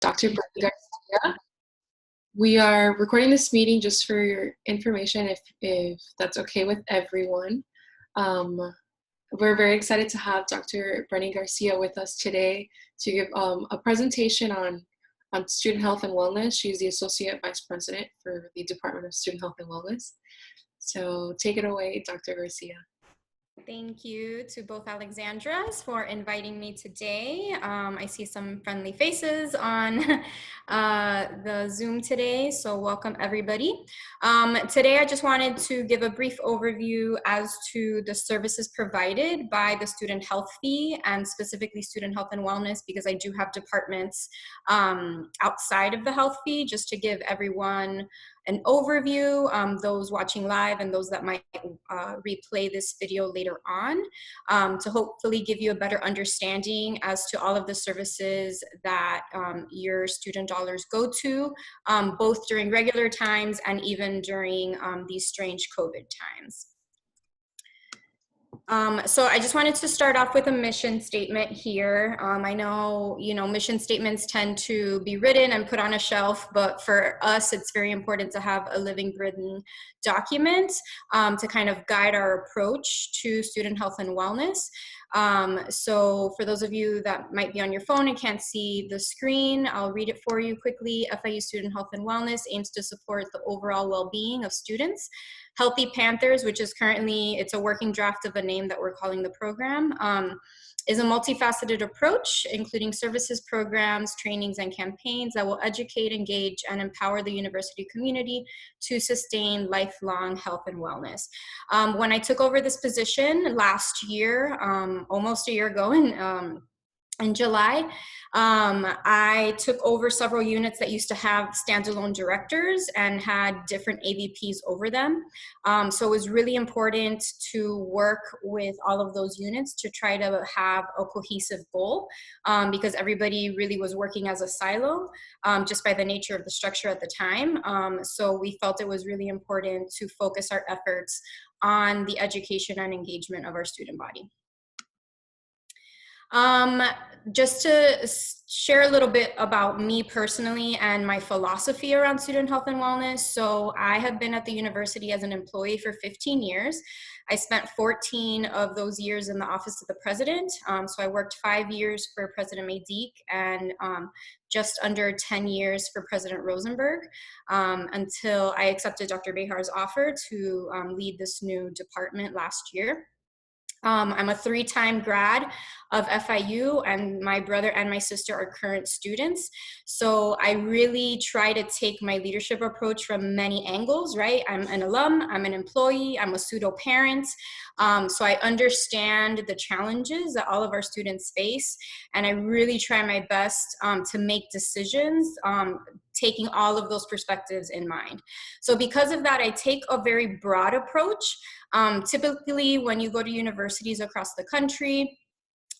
Dr. Brittany Garcia. We are recording this meeting just for your information, if that's okay with everyone. We're very excited to have Dr. Brittany Garcia with us today to give a presentation on student health and wellness. She's the Associate Vice President for the Department of Student Health and Wellness. So take it away, Dr. Garcia. Thank you to both Alexandras for inviting me today. I see some friendly faces on the Zoom today, so welcome everybody. Today I just wanted to give a brief overview as to the services provided by the student health fee and specifically student health and wellness, because I do have departments outside of the health fee, just to give everyone an overview, those watching live and those that might replay this video later on, to hopefully give you a better understanding as to all of the services that your student dollars go to, both during regular times and even during these strange COVID times. So I just wanted to start off with a mission statement here. I know, mission statements tend to be written and put on a shelf, but for us, it's very important to have a living, breathing document to kind of guide our approach to student health and wellness. So for those of you that might be on your phone and can't see the screen, I'll read it for you quickly. FIU Student Health and Wellness aims to support the overall well-being of students. Healthy Panthers, which is currently, it's a working draft of a name that we're calling the program, is a multifaceted approach, including services, programs, trainings, and campaigns that will educate, engage, and empower the university community to sustain lifelong health and wellness. When I took over this position last year, almost a year ago in July, I took over several units that used to have standalone directors and had different AVPs over them. So it was really important to work with all of those units to try to have a cohesive goal, because everybody really was working as a silo, just by the nature of the structure at the time. So we felt it was really important to focus our efforts on the education and engagement of our student body. Just to share a little bit about me personally and my philosophy around student health and wellness. So I have been at the university as an employee for 15 years. I spent 14 of those years in the office of the president. So I worked 5 years for President Maydick and just under 10 years for President Rosenberg, until I accepted Dr. Behar's offer to lead this new department last year. I'm a 3-time grad of FIU, and my brother and my sister are current students. So I really try to take my leadership approach from many angles, right? I'm an alum, I'm an employee, I'm a pseudo parent. So I understand the challenges that all of our students face, and I really try my best to make decisions taking all of those perspectives in mind. So because of that, I take a very broad approach. Typically, when you go to universities across the country,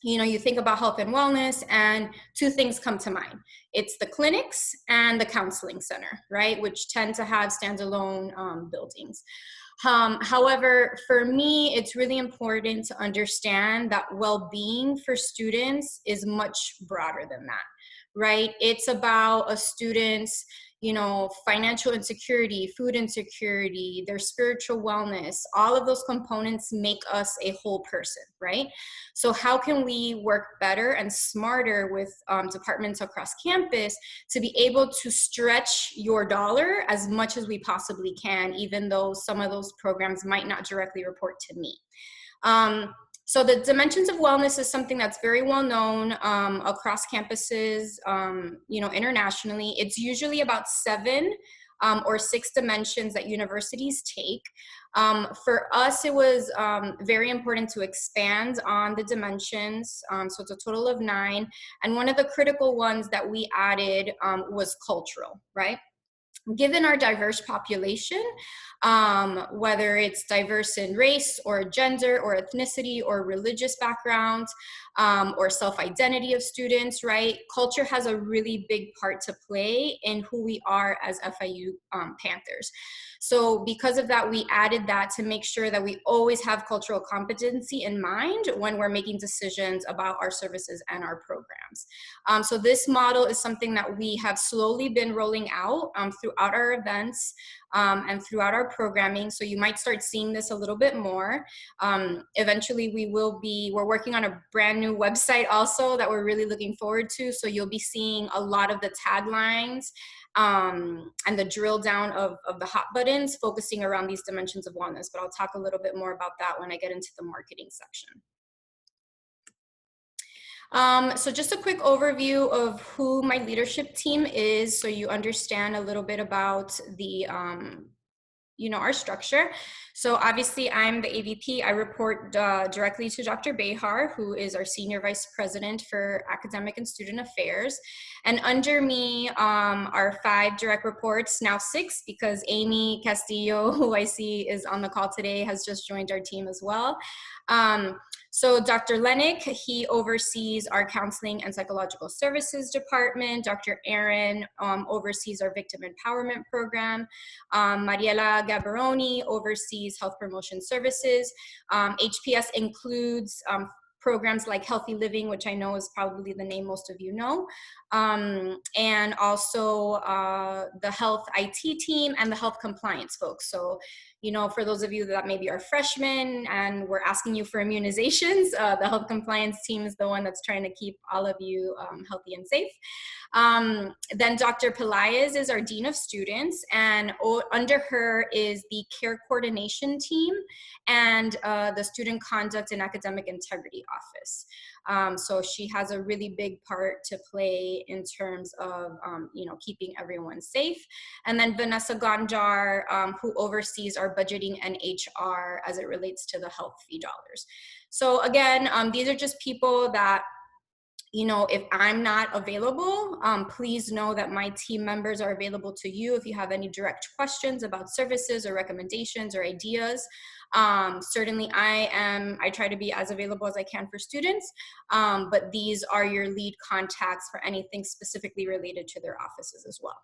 you think about health and wellness, and 2 things come to mind. It's the clinics and the counseling center, right? Which tend to have standalone buildings. However, for me, it's really important to understand that well-being for students is much broader than that, right? It's about a student's financial insecurity, food insecurity, their spiritual wellness. All of those components make us a whole person, right? So how can we work better and smarter with departments across campus to be able to stretch your dollar as much as we possibly can, even though some of those programs might not directly report to me? So the dimensions of wellness is something that's very well known across campuses, internationally. It's usually about 7 or 6 dimensions that universities take. For us, it was very important to expand on the dimensions. So it's a total of 9. And one of the critical ones that we added was cultural, right? Given our diverse population, whether it's diverse in race or gender or ethnicity or religious backgrounds, or self-identity of students, right? Culture has a really big part to play in who we are as FIU Panthers. So because of that, we added that to make sure that we always have cultural competency in mind when we're making decisions about our services and our programs. So this model is something that we have slowly been rolling out throughout our events and throughout our programming. So you might start seeing this a little bit more. Eventually we're working on a brand new website also that we're really looking forward to. So you'll be seeing a lot of the taglines and the drill down of the hot buttons focusing around these dimensions of wellness, but I'll talk a little bit more about that when I get into the marketing section. So just a quick overview of who my leadership team is, so you understand a little bit about the our structure. So obviously I'm the AVP. I report directly to Dr. Behar, who is our Senior Vice President for Academic and Student Affairs. And under me are 5 direct reports, now 6, because Amy Castillo, who I see is on the call today, has just joined our team as well. So Dr. Lennick, he oversees our counseling and psychological services department. Dr. Aaron oversees our victim empowerment program. Mariela Gabaroni oversees health promotion services. HPS includes programs like Healthy Living, which I know is probably the name most of you know, and also the health IT team and the health compliance folks. So, for those of you that maybe are freshmen and we're asking you for immunizations, the health compliance team is the one that's trying to keep all of you healthy and safe. Then Dr. Pelaez is our Dean of Students, and under her is the care coordination team and the Student Conduct and Academic Integrity Office. So she has a really big part to play in terms of, keeping everyone safe. And then Vanessa Gondar, who oversees our budgeting and HR as it relates to the health fee dollars. So again, these are just people that, if I'm not available, please know that my team members are available to you if you have any direct questions about services or recommendations or ideas. Certainly I try to be as available as I can for students, but these are your lead contacts for anything specifically related to their offices as well.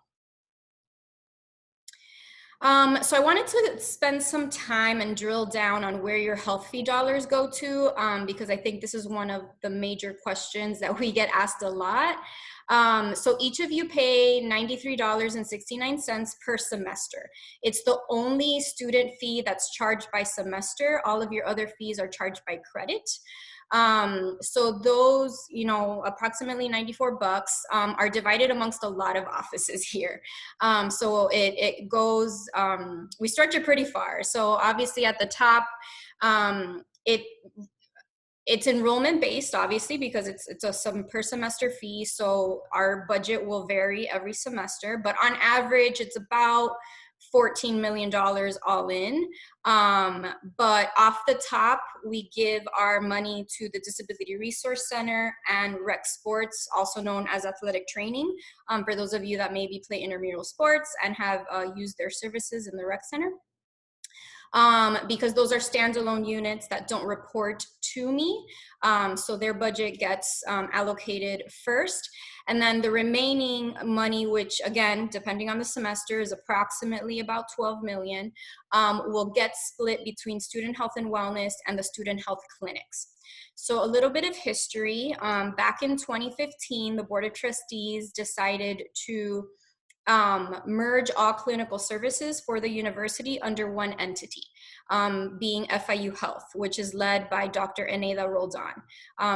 So I wanted to spend some time and drill down on where your health fee dollars go to, because I think this is one of the major questions that we get asked a lot. So each of you pay $93.69 per semester. It's the only student fee that's charged by semester. All of your other fees are charged by credit. So those, approximately 94 bucks, are divided amongst a lot of offices here. So it goes, we stretch it pretty far. So obviously at the top, it's enrollment based, obviously, because it's a some per semester fee. So our budget will vary every semester, but on average, it's about $14 million all in. But off the top, we give our money to the Disability Resource Center and rec sports, also known as athletic training, for those of you that maybe play intramural sports and have used their services in the rec center. Because those are standalone units that don't report to me. So their budget gets allocated first. And then the remaining money, which again, depending on the semester, is approximately about 12 million, will get split between student health and wellness and the student health clinics. So a little bit of history. Back in 2015, the Board of Trustees decided to merge all clinical services for the university under one entity, being FIU Health, which is led by Dr. Eneida Roldan.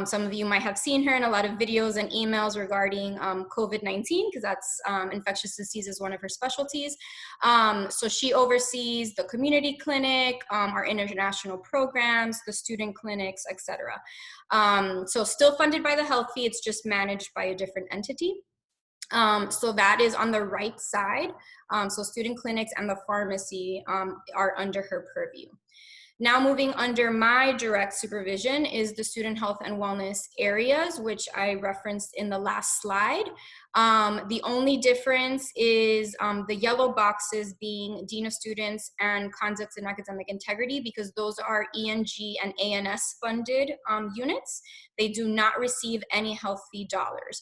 Some of you might have seen her in a lot of videos and emails regarding COVID-19, because that's infectious disease is one of her specialties. So she oversees the community clinic, our international programs, the student clinics, etc. So still funded by the health fee, it's just managed by a different entity. So that is on the right side. So student clinics and the pharmacy are under her purview. Now moving under my direct supervision is the student health and wellness areas, which I referenced in the last slide. The only difference is the yellow boxes being Dean of Students and Conduct and Academic Integrity, because those are ENG and ANS funded units. They do not receive any health fee dollars.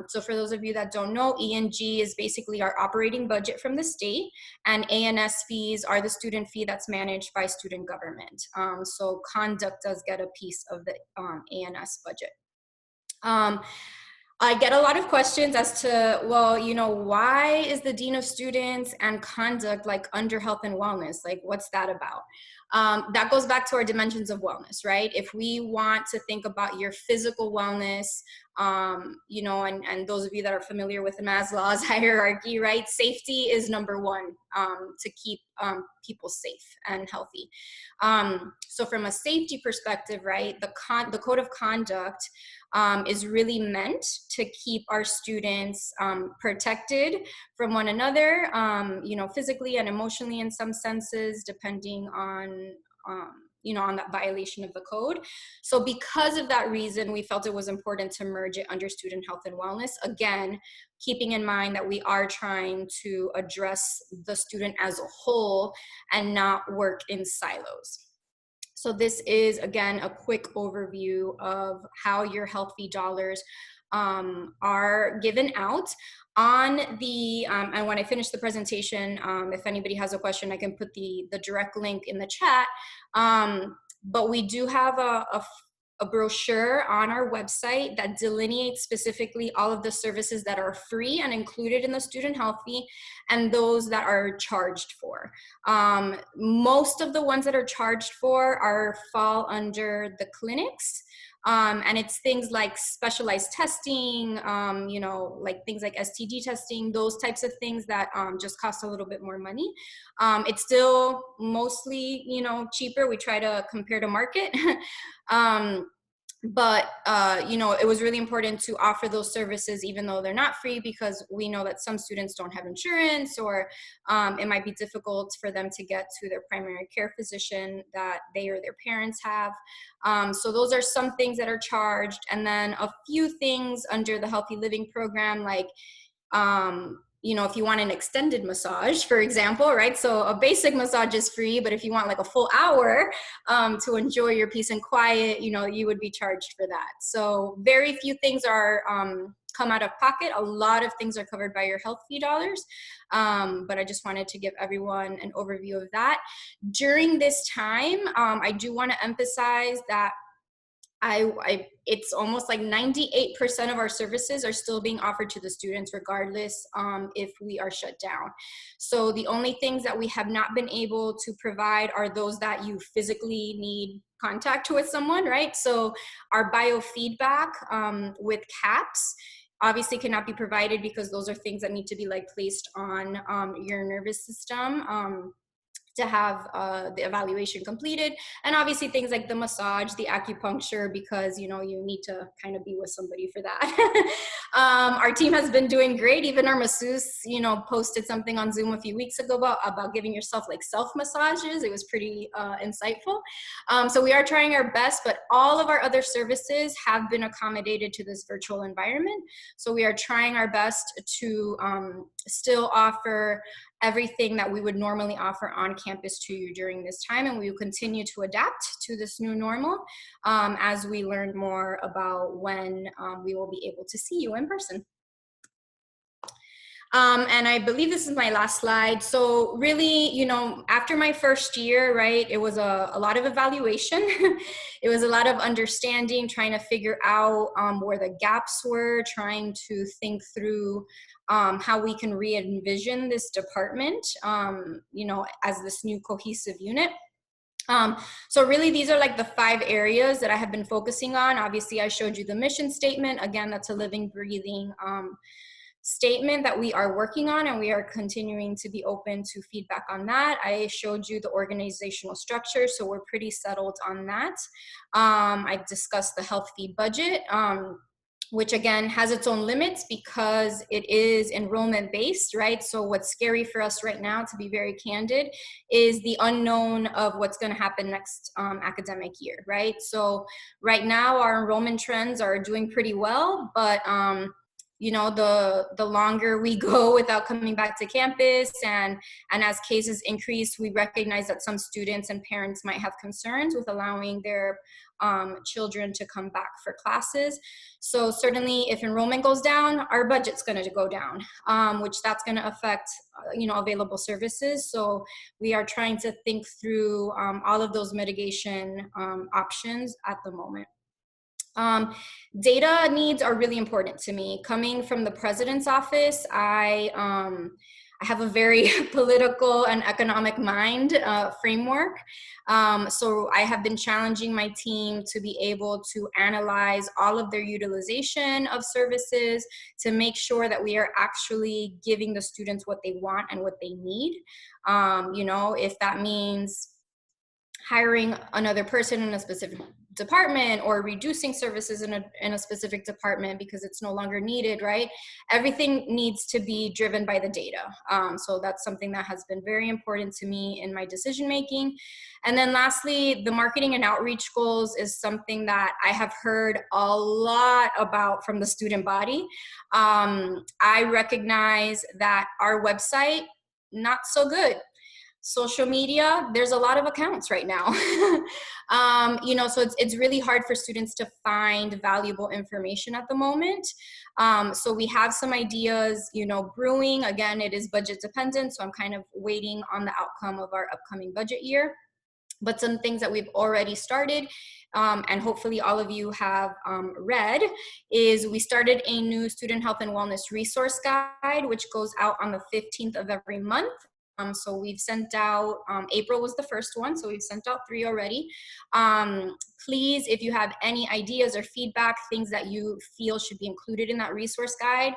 So for those of you that don't know, ENG is basically our operating budget from the state, and ANS fees are the student fee that's managed by student government. So Conduct does get a piece of the ANS budget. I get a lot of questions as to, well, you know, why is the Dean of Students and Conduct like under health and wellness? Like, what's that about? That goes back to our dimensions of wellness, right? If we want to think about your physical wellness, you know, and those of you that are familiar with Maslow's hierarchy, right? Safety is number one, to keep people safe and healthy. So from a safety perspective, right, the code of conduct is really meant to keep our students protected from one another, you know, physically and emotionally in some senses, depending on, you know, on that violation of the code. So because of that reason, we felt it was important to merge it under student health and wellness. Again, keeping in mind that we are trying to address the student as a whole and not work in silos. So this is, again, a quick overview of how your health fee dollars are given out. On the, and when I finish the presentation, if anybody has a question, I can put the direct link in the chat. But we do have a brochure on our website that delineates specifically all of the services that are free and included in the student health fee and those that are charged for. Most of the ones that are charged for fall under the clinics. And it's things like specialized testing, you know, like things like STD testing, those types of things that just cost a little bit more money. It's still mostly, you know, cheaper. We try to compare to market. But you know, it was really important to offer those services even though they're not free, because we know that some students don't have insurance, or it might be difficult for them to get to their primary care physician that they or their parents have. So those are some things that are charged, and then a few things under the Healthy Living program, like you know, if you want an extended massage, for example, right? So a basic massage is free, but if you want like a full hour to enjoy your peace and quiet, you know, you would be charged for that. So very few things are come out of pocket. A lot of things are covered by your health fee dollars. But I just wanted to give everyone an overview of that. During this time, I do want to emphasize that it's almost like 98% of our services are still being offered to the students, regardless if we are shut down. So the only things that we have not been able to provide are those that you physically need contact with someone, right? So our biofeedback with CAPS obviously cannot be provided, because those are things that need to be like placed on your nervous system to have the evaluation completed. And obviously things like the massage, the acupuncture, because, you know, you need to kind of be with somebody for that. Our team has been doing great. Even our masseuse, you know, posted something on Zoom a few weeks ago about giving yourself like self massages. It was pretty insightful. So we are trying our best, but all of our other services have been accommodated to this virtual environment. So we are trying our best to still offer everything that we would normally offer on campus to you during this time, and we will continue to adapt to this new normal as we learn more about when we will be able to see you in person. And I believe this is my last slide. So really, you know, after my first year, right, it was a lot of evaluation. It was a lot of understanding, trying to figure out where the gaps were, trying to think through how we can re-envision this department, you know, as this new cohesive unit. So really, these are like the 5 areas that I have been focusing on. Obviously, I showed you the mission statement. Again, that's a living, breathing statement that we are working on, and we are continuing to be open to feedback on that. I showed you the organizational structure, so we're pretty settled on that. I discussed the health fee budget, which again has its own limits because it is enrollment based, right? So what's scary for us right now, to be very candid, is the unknown of what's going to happen next academic year, right? So right now our enrollment trends are doing pretty well, but you know, the longer we go without coming back to campus, and as cases increase, we recognize that some students and parents might have concerns with allowing their children to come back for classes. So certainly if enrollment goes down, our budget's going to go down, which that's going to affect you know, available services. So we are trying to think through all of those mitigation options at the moment. Data needs are really important to me. Coming from the president's office, I have a very political and economic mind framework. So I have been challenging my team to be able to analyze all of their utilization of services to make sure that we are actually giving the students what they want and what they need. You know, if that means hiring another person in a specific department or reducing services in a specific department because it's no longer needed, right? Everything needs to be driven by the data. So that's something that has been very important to me in my decision making. And then lastly, the marketing and outreach goals is something that I have heard a lot about from the student body. I recognize that our website, not so good. Social media, there's a lot of accounts right now. You know, so it's really hard for students to find valuable information at the moment. So we have some ideas, you know, brewing. Again, it is budget dependent, so I'm kind of waiting on the outcome of our upcoming budget year. But some things that we've already started, and hopefully all of you have read, is we started a new student health and wellness resource guide, which goes out on the 15th of every month. So we've sent out, April was the first one, so we've sent out 3 already. Please, if you have any ideas or feedback, things that you feel should be included in that resource guide,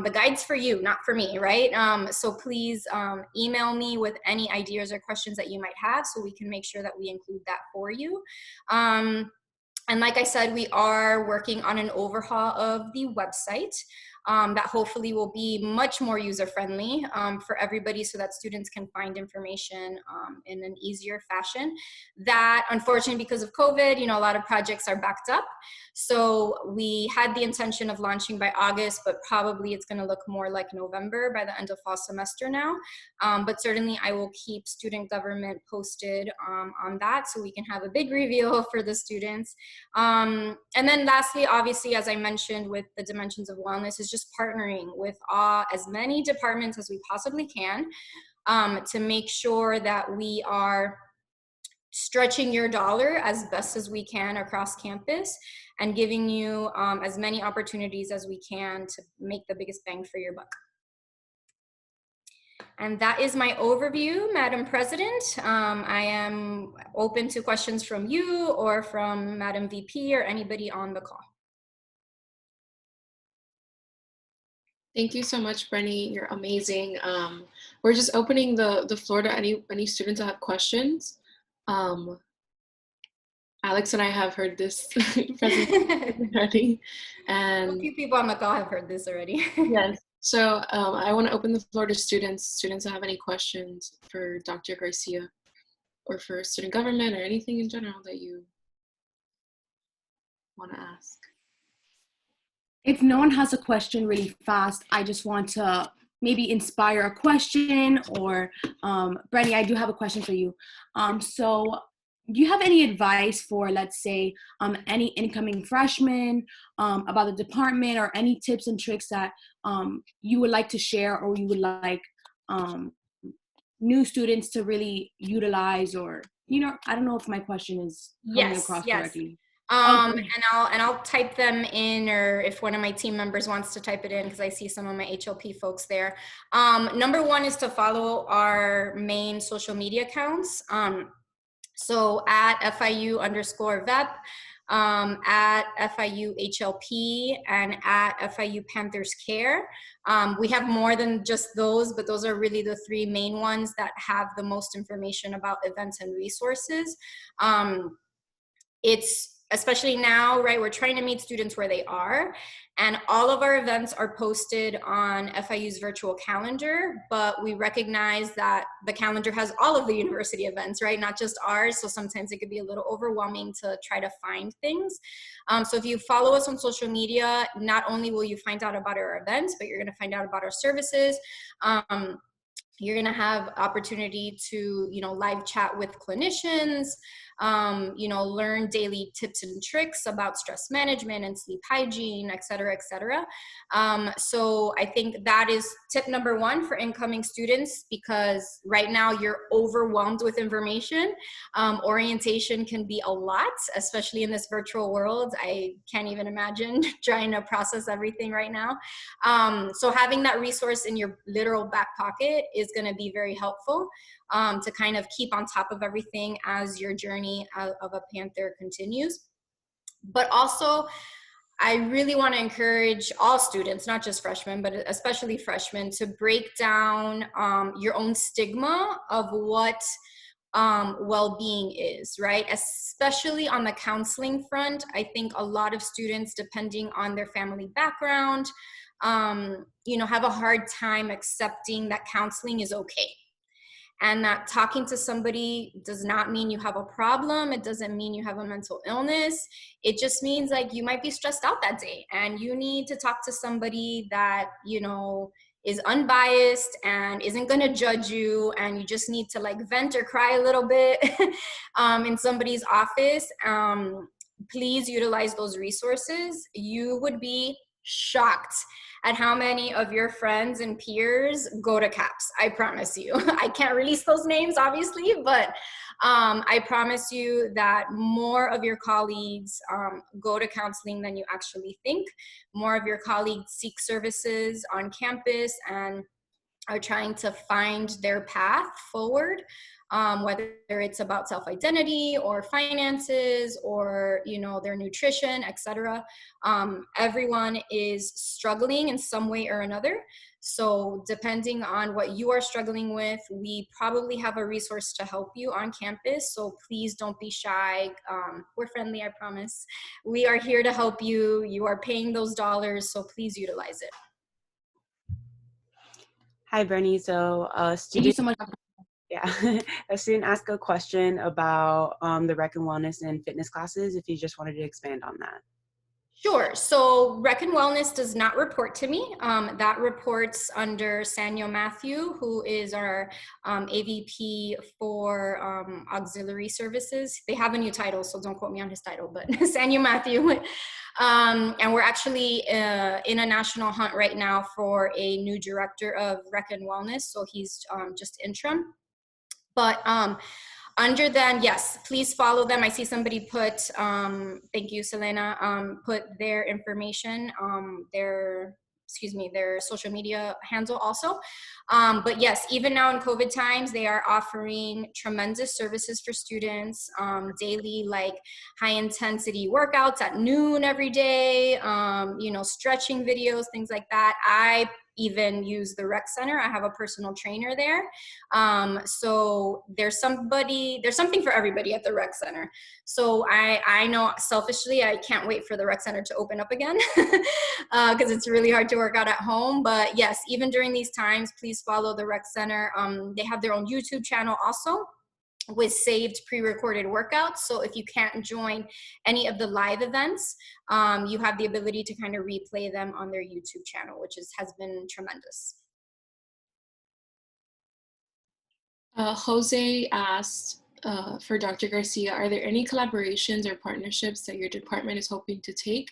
the guide's for you, not for me, right? So please email me with any ideas or questions that you might have so we can make sure that we include that for you. And like I said, we are working on an overhaul of the website that hopefully will be much more user-friendly for everybody so that students can find information in an easier fashion. That, unfortunately, because of COVID, you know, a lot of projects are backed up. So we had the intention of launching by August, but probably it's going to look more like November by the end of fall semester now. But certainly I will keep student government posted on that so we can have a big reveal for the students. And then lastly, obviously, as I mentioned with the dimensions of wellness, is just partnering with as many departments as we possibly can to make sure that we are stretching your dollar as best as we can across campus and giving you as many opportunities as we can to make the biggest bang for your buck. And that is my overview, Madam President. I am open to questions from you or from Madam VP or anybody on the call. Thank you so much, Brenny. You're amazing. We're just opening the floor to any students that have questions. Alex and I have heard this presentation already, and a few people on the call have heard this already. Yes. So I want to open the floor to students that have any questions for Dr. Garcia or for student government or anything in general that you want to ask. If no one has a question really fast, I just want to maybe inspire a question, or Brenny, I do have a question for you. So do you have any advice for, let's say, any incoming freshmen about the department, or any tips and tricks that you would like to share, or you would like new students to really utilize? Or, you know, I don't know if my question is coming across correctly. And I'll type them in, or if one of my team members wants to type it in, because I see some of my HLP folks there. Number one is to follow our main social media accounts. So at FIU_VEP, at FIU HLP, and at FIU Panthers Care. We have more than just those, but those are really the 3 main ones that have the most information about events and resources. It's especially now, right, we're trying to meet students where they are, and all of our events are posted on FIU's virtual calendar, but we recognize that the calendar has all of the university events, right, not just ours, so sometimes it could be a little overwhelming to try to find things. So if you follow us on social media, not only will you find out about our events, but you're going to find out about our services. You're going to have opportunity to, live chat with clinicians, learn daily tips and tricks about stress management and sleep hygiene, et cetera, et cetera. So I think that is tip number one for incoming students, because right now you're overwhelmed with information. Orientation can be a lot, especially in this virtual world. I can't even imagine trying to process everything right now. So having that resource in your literal back pocket is going to be very helpful to kind of keep on top of everything as your journey of a Panther continues. But also, I really want to encourage all students, not just freshmen, but especially freshmen, to break down your own stigma of what well-being is, right? Especially on the counseling front. I think a lot of students, depending on their family background, have a hard time accepting that counseling is okay. And that talking to somebody does not mean you have a problem. It doesn't mean you have a mental illness. It just means like you might be stressed out that day and you need to talk to somebody that, is unbiased and isn't going to judge you, and you just need to like vent or cry a little bit in somebody's office. Please utilize those resources. You would be shocked at how many of your friends and peers go to CAPS. I promise you. I can't release those names, obviously, but I promise you that more of your colleagues go to counseling than you actually think. More of your colleagues seek services on campus and are trying to find their path forward, whether it's about self-identity or finances or, their nutrition, etc. Everyone is struggling in some way or another. So depending on what you are struggling with, we probably have a resource to help you on campus. So please don't be shy. We're friendly, I promise. We are here to help you. You are paying those dollars, so please utilize it. Hi, Bernie. So Thank you so much. Yeah, a student asked a question about the rec and wellness and fitness classes, if you just wanted to expand on that. Sure. So Rec and Wellness does not report to me. That reports under Sanyo Matthew, who is our AVP for auxiliary services. They have a new title, so don't quote me on his title, but Sanyo Matthew. And we're actually in a national hunt right now for a new director of Rec and Wellness. So he's just interim. But under them, yes, please follow them. I see somebody put, thank you, Selena, put their information, their social media handle also. But yes, even now in COVID times, they are offering tremendous services for students, daily, like high intensity workouts at noon every day, stretching videos, things like that. I even use the rec center. I have a personal trainer there. So there's something for everybody at the rec center. So I know selfishly, I can't wait for the rec center to open up again because it's really hard to work out at home. But yes, even during these times, please follow the rec center. They have their own YouTube channel also, with saved pre-recorded workouts. So if you can't join any of the live events, you have the ability to kind of replay them on their YouTube channel, which has been tremendous. Jose asked for Dr. Garcia, are there any collaborations or partnerships that your department is hoping to take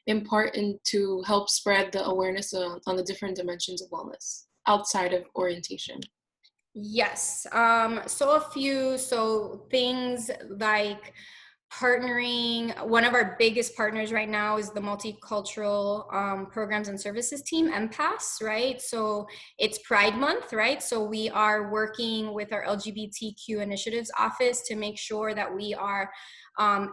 in part and to help spread the awareness on the different dimensions of wellness outside of orientation? Yes. So things like partnering. One of our biggest partners right now is the Multicultural Programs and Services team, MPAS, right? So it's Pride Month, right? So we are working with our LGBTQ initiatives office to make sure that we are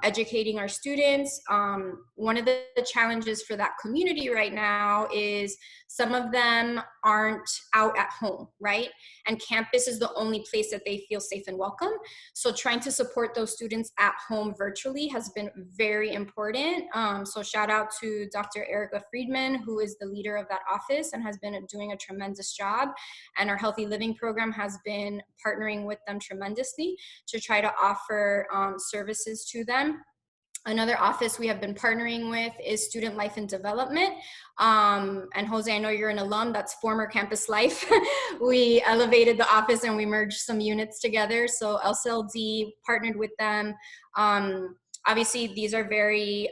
educating our students. One of the challenges for that community right now is some of them aren't out at home, right? And campus is the only place that they feel safe and welcome. So trying to support those students at home virtually has been very important. So shout out to Dr. Erica Friedman, who is the leader of that office and has been doing a tremendous job. And our Healthy Living program has been partnering with them tremendously to try to offer services to them. Another office we have been partnering with is Student Life and Development. And Jose, I know you're an alum, that's former Campus Life. We elevated the office and we merged some units together. So LCLD partnered with them. Obviously, these are very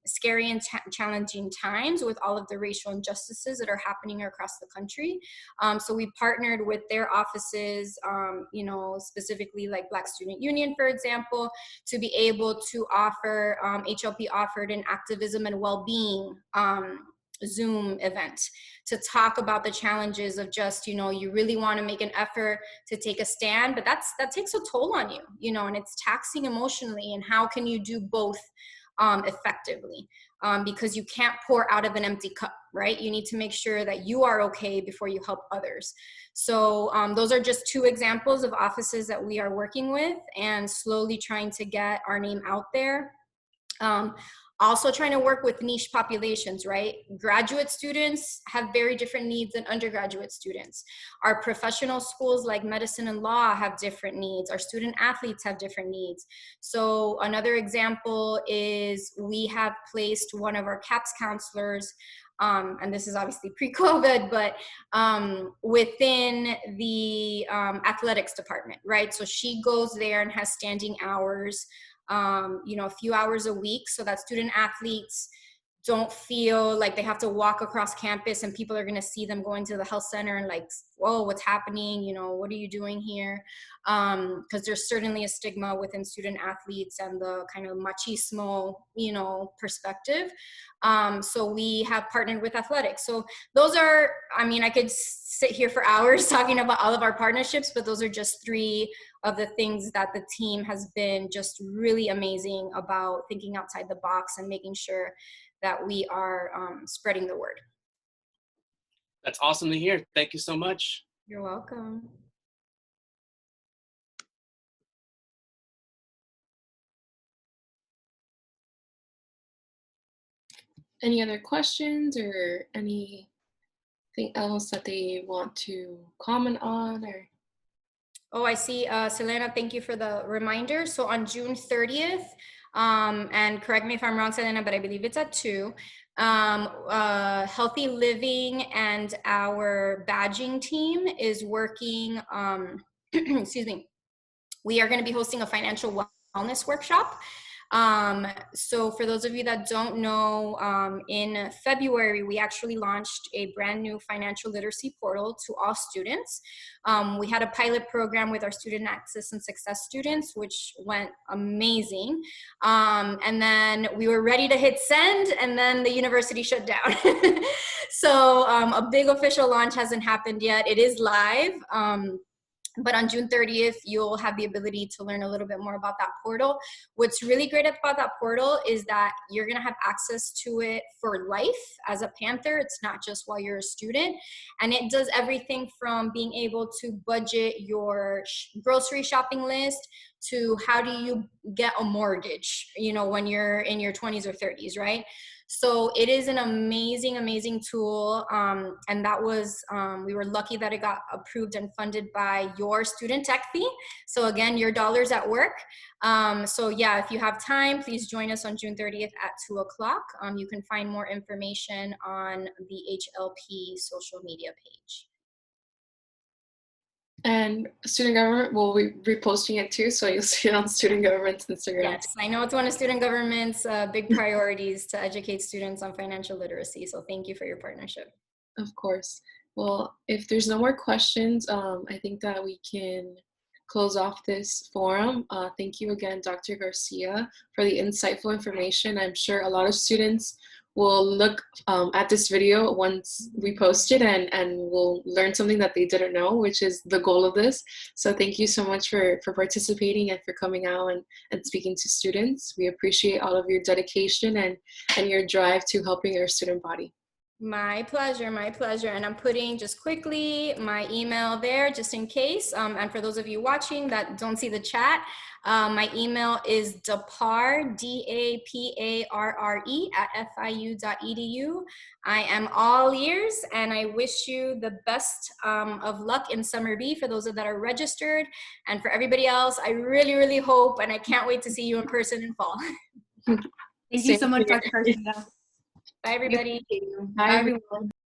scary and challenging times with all of the racial injustices that are happening across the country. So we partnered with their offices, you know, specifically like Black Student Union, for example, to be able to offer, HLP offered an activism and well-being Zoom event to talk about the challenges of just, you know, you really want to make an effort to take a stand, but that takes a toll on you, you know, and it's taxing emotionally. And how can you do both effectively? Because you can't pour out of an empty cup, right? You need to make sure that you are okay before you help others. So those are just two examples of offices that we are working with and slowly trying to get our name out there. Also trying to work with niche populations, right? Graduate students have very different needs than undergraduate students. Our professional schools like medicine and law have different needs. Our student athletes have different needs. So another example is we have placed one of our CAPS counselors, and this is obviously pre-COVID, but within the athletics department, right? So she goes there and has standing hours, you know, a few hours a week so that student athletes don't feel like they have to walk across campus and people are going to see them going to the health center and like, whoa, what's happening? You know, what are you doing here? Because there's certainly a stigma within student athletes and the kind of machismo, you know, perspective. So we have partnered with athletics. So those are, I mean, I could sit here for hours talking about all of our partnerships, but those are just three of the things that the team has been just really amazing about thinking outside the box and making sure that we are spreading the word. That's awesome to hear. Thank you so much. You're welcome. Any other questions or anything else that they want to comment on? Or Oh, I see. Selena, thank you for the reminder. So on June 30th, and correct me if I'm wrong, Selena, but I believe it's at 2, Healthy Living and our badging team is working, excuse me, we are going to be hosting a financial wellness workshop. So for those of you that don't know, in February, we actually launched a brand new financial literacy portal to all students. We had a pilot program with our student access and success students, which went amazing. And then we were ready to hit send, and then the university shut down. So a big official launch hasn't happened yet. It is live. But on June 30th, you'll have the ability to learn a little bit more about that portal. What's really great about that portal is that you're gonna have access to it for life as a Panther. It's not just while you're a student. And it does everything from being able to budget your grocery shopping list to how do you get a mortgage, you know, when you're in your 20s or 30s, right? So it is an amazing, amazing tool. And that was, we were lucky that it got approved and funded by your student tech fee. So again, your dollars at work. So yeah, if you have time, please join us on June 30th at 2 o'clock. You can find more information on the HLP social media page. and student government will be reposting it too, so you'll see it on student government's Instagram. Yes, I know it's one of student government's big priorities to educate students on financial literacy. So thank you for your partnership. Of course. Well, if there's no more questions, I think that we can close off this forum. Thank you again, Dr. Garcia, for the insightful information. I'm sure a lot of students will look at this video once we post it, and will learn something that they didn't know, which is the goal of this. So thank you so much for participating and for coming out and speaking to students. We appreciate all of your dedication and your drive to helping our student body. My pleasure, my pleasure. And I'm putting just quickly my email there just in case. And for those of you watching that don't see the chat, my email is daparre, DAPARRE @fiu.edu. I am all ears, and I wish you the best of luck in Summer B for those that are registered. And for everybody else, I really, really hope, and I can't wait to see you in person in fall. Thank you so much, Dr. Garcia. Bye, everybody. Bye, everyone.